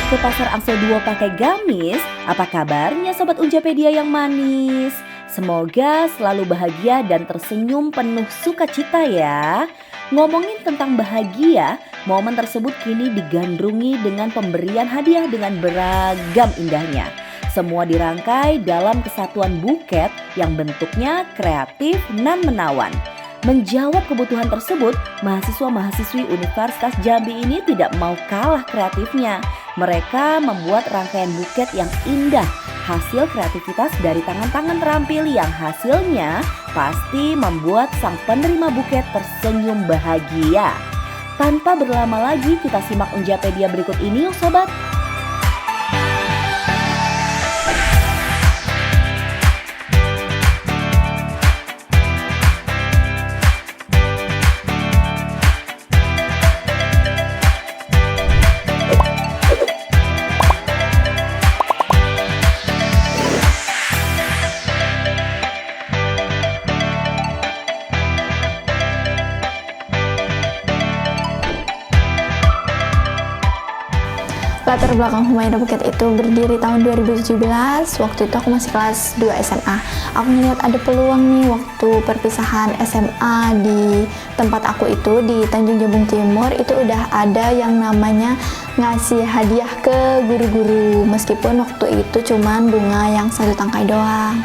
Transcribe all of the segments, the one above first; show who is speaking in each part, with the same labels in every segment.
Speaker 1: ke pasar Angsel 2 pakai gamis? Apa kabarnya Sobat Unjapedia yang manis? Semoga selalu bahagia dan tersenyum penuh sukacita ya. Ngomongin tentang bahagia, momen tersebut kini digandrungi dengan pemberian hadiah dengan beragam indahnya. Semua dirangkai dalam kesatuan buket yang bentuknya kreatif nan menawan. Menjawab kebutuhan tersebut, mahasiswa-mahasiswi Universitas Jambi ini tidak mau kalah kreatifnya. Mereka membuat rangkaian buket yang indah, hasil kreativitas dari tangan-tangan terampil yang hasilnya pasti membuat sang penerima buket tersenyum bahagia. Tanpa berlama lagi, kita simak Unjapedia berikut ini yuk sobat.
Speaker 2: Latar belakang Humaira Buket itu berdiri tahun 2017. Waktu itu aku masih kelas 2 SMA. Aku melihat ada peluang nih waktu perpisahan SMA di tempat aku itu di Tanjung Jabung Timur itu udah ada yang namanya ngasih hadiah ke guru-guru, meskipun waktu itu cuman bunga yang 1 tangkai doang.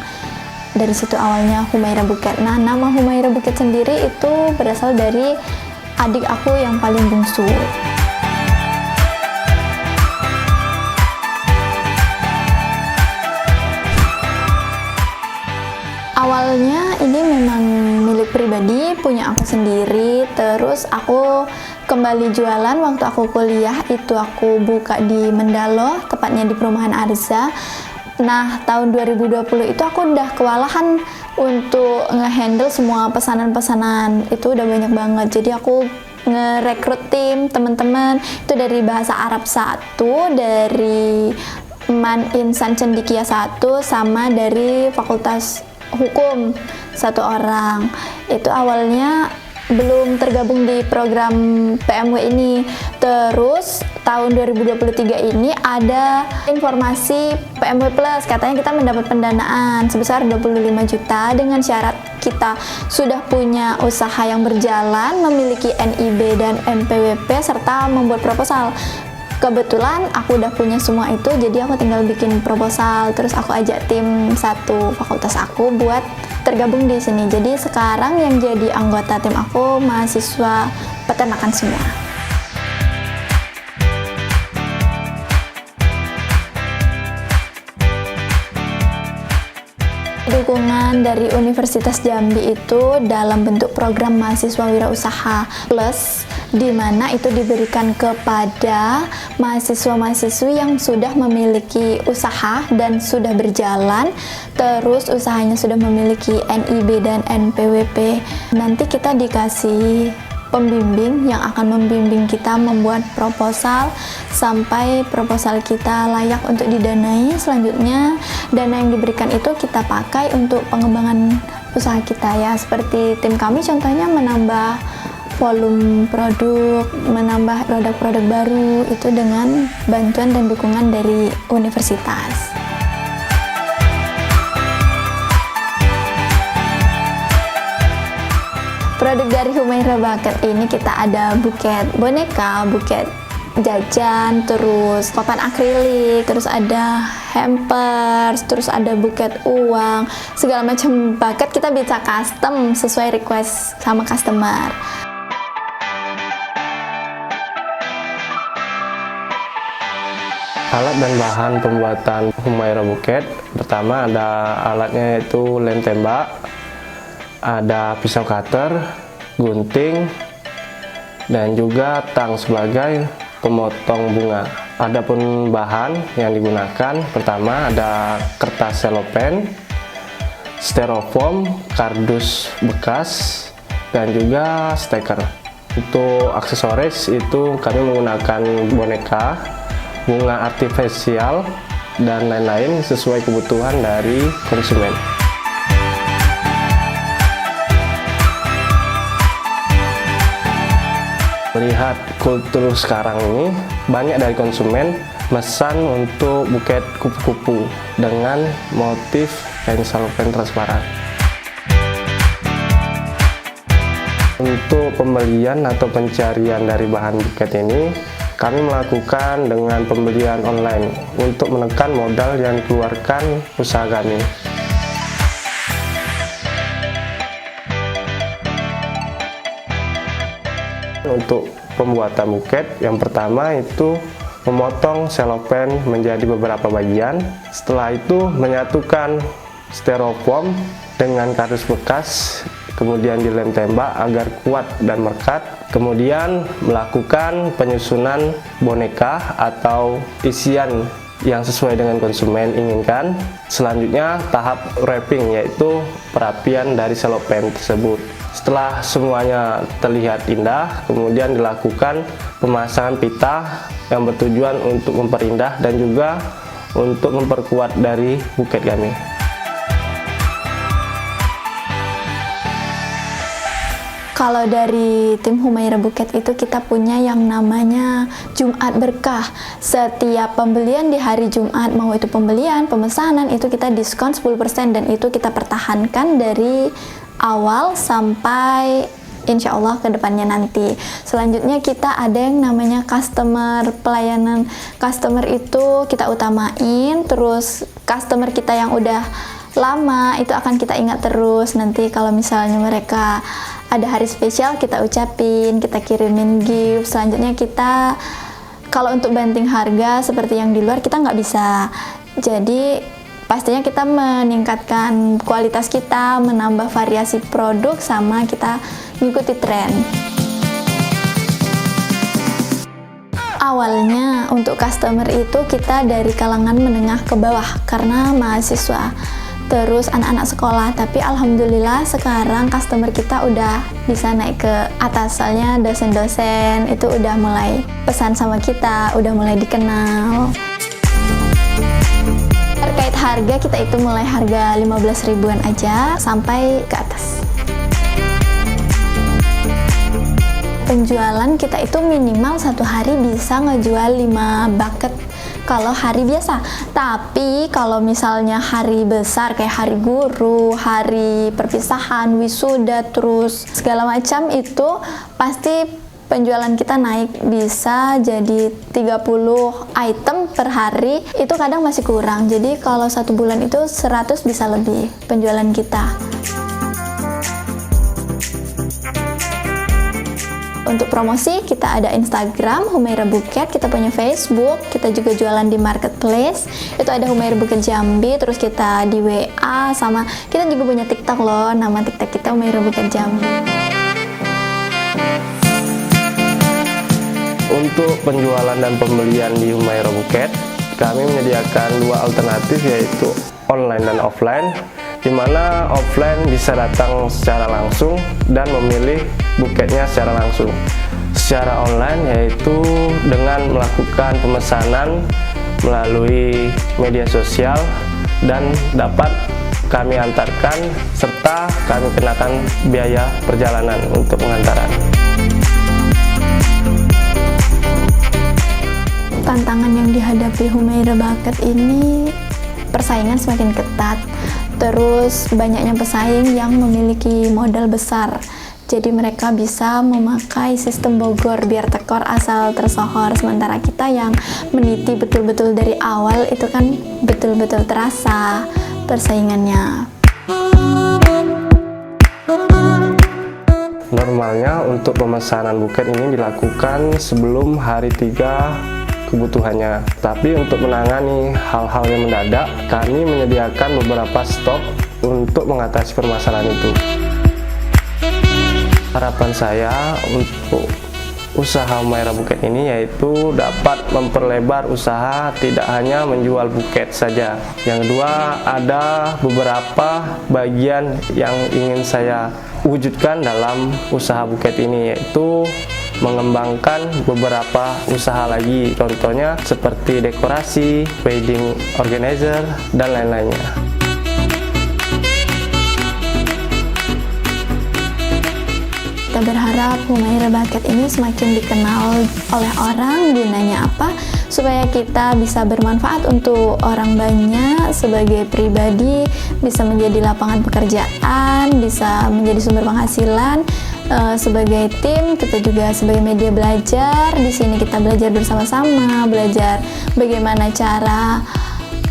Speaker 2: Dari situ awalnya Humaira Buket. Nah, nama Humaira Buket sendiri itu berasal dari adik aku yang paling bungsu. Awalnya ini memang milik pribadi, punya aku sendiri. Terus aku kembali jualan waktu aku kuliah, itu aku buka di Mendalo, tepatnya di perumahan Arza. Nah, tahun 2020 itu aku udah kewalahan untuk ngehandle semua pesanan-pesanan. Itu udah banyak banget. Jadi aku ngerekrut tim teman-teman itu dari bahasa Arab 1, dari Man Insan Cendikia 1, sama dari Fakultas Hukum 1 orang. Itu awalnya belum tergabung di program PMW ini. Terus tahun 2023 ini ada informasi PMW Plus, katanya kita mendapat pendanaan sebesar 25 juta dengan syarat kita sudah punya usaha yang berjalan, memiliki NIB dan NPWP serta membuat proposal. Kebetulan aku udah punya semua itu, jadi aku tinggal bikin proposal. Terus aku ajak tim satu fakultas aku buat tergabung di sini. Jadi sekarang yang jadi anggota tim aku mahasiswa peternakan semua. Dukungan dari Universitas Jambi itu dalam bentuk program mahasiswa wirausaha plus, di mana itu diberikan kepada mahasiswa-mahasiswi yang sudah memiliki usaha dan sudah berjalan, terus usahanya sudah memiliki NIB dan NPWP. Nanti kita dikasih pembimbing yang akan membimbing kita membuat proposal sampai proposal kita layak untuk didanai. Selanjutnya dana yang diberikan itu kita pakai untuk pengembangan usaha kita ya, seperti tim kami contohnya menambah volume produk, menambah produk-produk baru itu dengan bantuan dan dukungan dari universitas. Produk dari Humaira Buket ini kita ada buket boneka, buket jajan, terus papan akrilik, terus ada hampers, terus ada buket uang, segala macam buket kita bisa custom sesuai request sama customer.
Speaker 3: Alat dan bahan pembuatan Humaira Buket, pertama ada alatnya yaitu lem tembak, ada pisau cutter, gunting, dan juga tang sebagai pemotong bunga. Adapun bahan yang digunakan, pertama ada kertas selopen, styrofoam, kardus bekas, dan juga steker. Untuk aksesoris itu kami menggunakan boneka, bunga artifisial, dan lain-lain sesuai kebutuhan dari konsumen. Melihat kultur sekarang ini, banyak dari konsumen mesan untuk buket kupu-kupu dengan motif kain cellophane transparan. Untuk pembelian atau pencarian dari bahan buket ini, kami melakukan dengan pembelian online untuk menekan modal yang dikeluarkan usaha kami. Untuk pembuatan buket, yang pertama itu memotong cellophane menjadi beberapa bagian. Setelah itu menyatukan styrofoam dengan kardus bekas, kemudian dilem tembak agar kuat dan merekat. Kemudian melakukan penyusunan boneka atau isian yang sesuai dengan konsumen inginkan. Selanjutnya tahap wrapping, yaitu perapian dari cellophane tersebut. Setelah semuanya terlihat indah, kemudian dilakukan pemasangan pita yang bertujuan untuk memperindah dan juga untuk memperkuat dari buket kami.
Speaker 2: Kalau dari tim Humaira Buket itu kita punya yang namanya Jumat Berkah. Setiap pembelian di hari Jumat, mau itu pembelian, pemesanan, itu kita diskon 10% dan itu kita pertahankan dari awal sampai insya Allah ke depannya nanti. Selanjutnya kita ada yang namanya customer, pelayanan customer itu kita utamain, terus customer kita yang udah lama itu akan kita ingat terus. Nanti kalau misalnya mereka ada hari spesial kita ucapin, kita kirimin gift. Selanjutnya kita kalau untuk banting harga seperti yang di luar kita nggak bisa. Jadi pastinya kita meningkatkan kualitas kita, menambah variasi produk, sama kita mengikuti tren. Awalnya untuk customer itu kita dari kalangan menengah ke bawah karena mahasiswa, terus anak-anak sekolah, tapi alhamdulillah sekarang customer kita udah bisa naik ke atas, soalnya dosen-dosen itu udah mulai pesan sama kita, udah mulai dikenal. Terkait harga, kita itu mulai harga 15 ribuan aja sampai ke atas. Penjualan kita itu minimal satu hari bisa ngejual 5 bucket kalau hari biasa. Tapi kalau misalnya hari besar kayak hari guru, hari perpisahan, wisuda, terus segala macam, itu pasti penjualan kita naik, bisa jadi 30 item per hari. Itu kadang masih kurang, jadi kalau satu bulan itu 100 bisa lebih penjualan kita. Untuk promosi kita ada Instagram Humaira Buket, kita punya Facebook, kita juga jualan di marketplace, itu ada Humaira Buket Jambi, terus kita di WA, sama kita juga punya TikTok loh, nama TikTok kita Humaira Buket Jambi.
Speaker 3: Untuk penjualan dan pembelian di Humaira Buket, kami menyediakan dua alternatif, yaitu online dan offline, di mana offline bisa datang secara langsung dan memilih buketnya secara langsung. Secara online yaitu dengan melakukan pemesanan melalui media sosial dan dapat kami antarkan serta kami kenakan biaya perjalanan untuk pengantaran.
Speaker 2: Tantangan yang dihadapi Humaira Buket ini, persaingan semakin ketat, terus banyaknya pesaing yang memiliki modal besar. Jadi mereka bisa memakai sistem Bogor biar tekor asal tersohor, sementara kita yang meniti betul-betul dari awal itu kan betul-betul terasa persaingannya.
Speaker 3: Normalnya untuk pemesanan buket ini dilakukan sebelum hari 3 kebutuhannya. Tapi untuk menangani hal-hal yang mendadak, kami menyediakan beberapa stok untuk mengatasi permasalahan itu. Harapan saya untuk usaha Humaira Buket ini yaitu dapat memperlebar usaha, tidak hanya menjual buket saja. Yang kedua, ada beberapa bagian yang ingin saya wujudkan dalam usaha buket ini, yaitu mengembangkan beberapa usaha lagi, contohnya seperti dekorasi, wedding organizer, dan lain-lainnya.
Speaker 2: kita berharap Humaira Bucket ini semakin dikenal oleh orang. Gunanya apa? Supaya kita bisa bermanfaat untuk orang banyak sebagai pribadi, bisa menjadi lapangan pekerjaan, bisa menjadi sumber penghasilan. Sebagai tim, kita juga sebagai media belajar. Di sini kita belajar bersama-sama, belajar bagaimana cara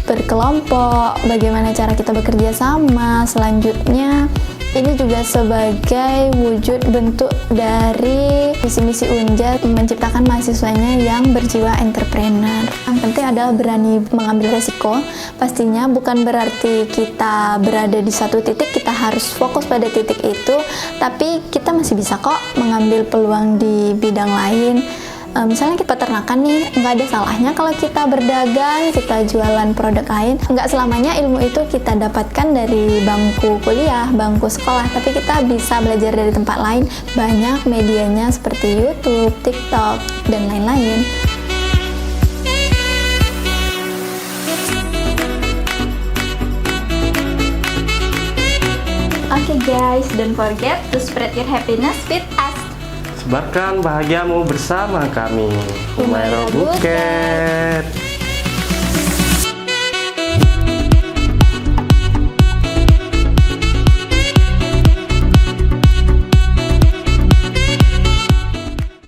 Speaker 2: berkelompok, bagaimana cara kita bekerja sama. Selanjutnya, ini juga sebagai wujud bentuk dari visi-misi Unja menciptakan mahasiswanya yang berjiwa entrepreneur. Yang penting adalah berani mengambil resiko. Pastinya bukan berarti kita berada di satu titik, kita harus fokus pada titik itu, tapi kita masih bisa kok mengambil peluang di bidang lain. Misalnya kita peternakan nih, nggak ada salahnya kalau kita berdagang, kita jualan produk lain. Nggak selamanya ilmu itu kita dapatkan dari bangku kuliah, bangku sekolah, tapi kita bisa belajar dari tempat lain. Banyak medianya seperti YouTube, TikTok, dan lain-lain.
Speaker 4: Okay guys, don't forget to spread your happiness with us.
Speaker 3: Sebarkan bahagiamu bersama kami, Humaira Bucket.